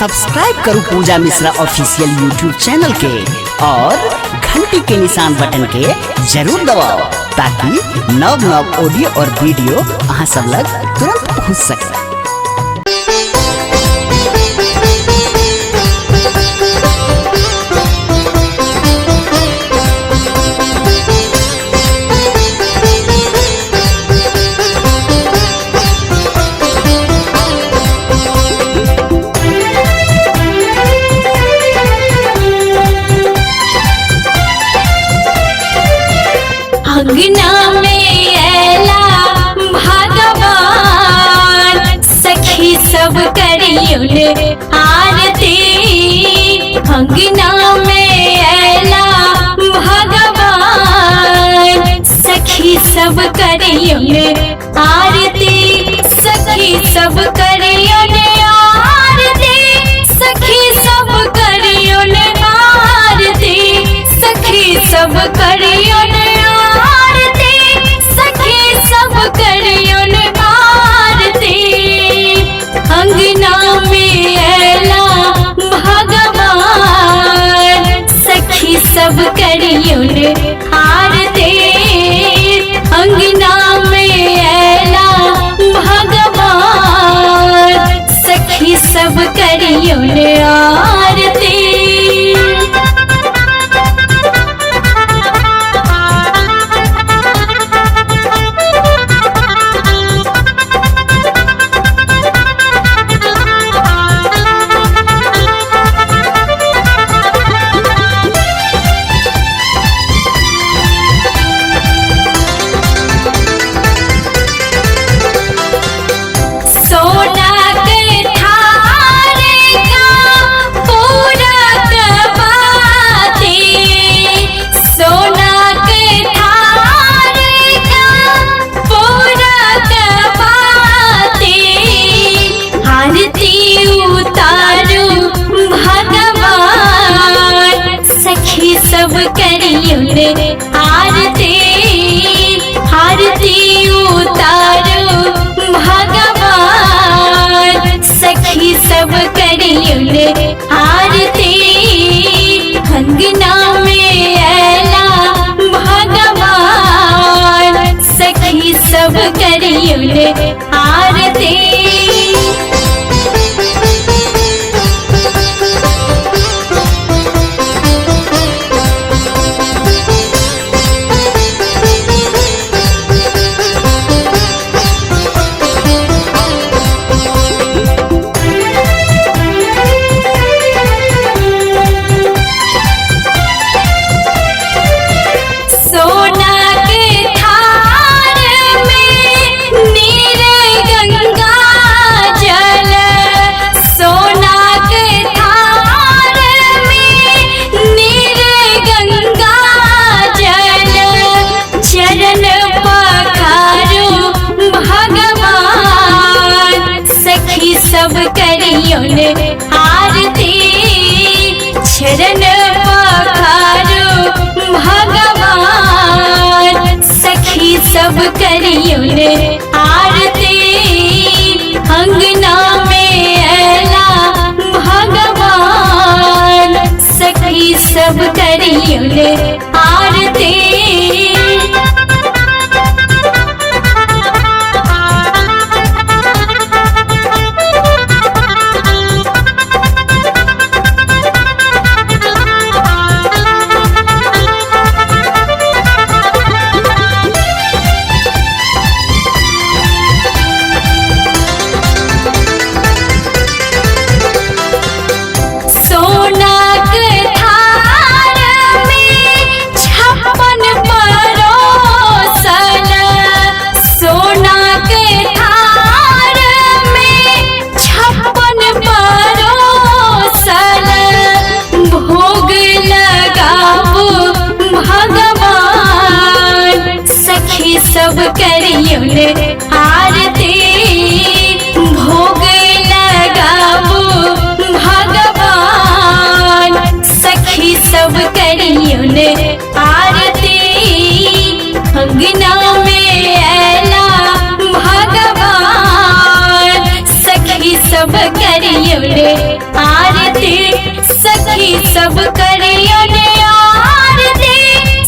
Subscribe करो पूजा Mishra official YouTube channel के और घंटी के निशान बटन के जरूर दबाओ ताकि नव नव ऑडियो और वीडियो अहाँ सब लग तुरंत पहुँच सके। अंगना में ऐला भगवान सखी सब करियुन आरती। अंगना में ऐला भगवान सखी सब करियुन आरती। सखी सब करियुन आरती। सखी सब करियुन आरती। सखी सब करियुन अंगना में ऐला भगवान सखी सब करियुन आरती। अंगना में ऐला भगवान सखी सब करियुन आरती। सब करियुन आरती। आरती उतारो भगवान सखी सब करियुन आरती। अंगना में ऐला भगवान सखी सब करियुन आरती। सब करियुन आरती। चरण पखारो भगवान सखी सब करियुन आरती। अंगना में ऐला भगवान सखी सब करियुन आरती। आरती सखी सब करियो ने आरती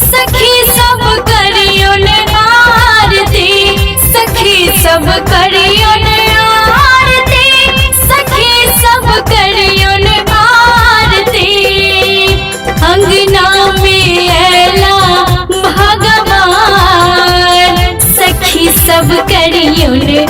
सखी सब करियो ने आरती सखी सब करियो ने आरती सखी सब करियो ने आरती अंगना में ऐला भगवान सखी सब करियो ने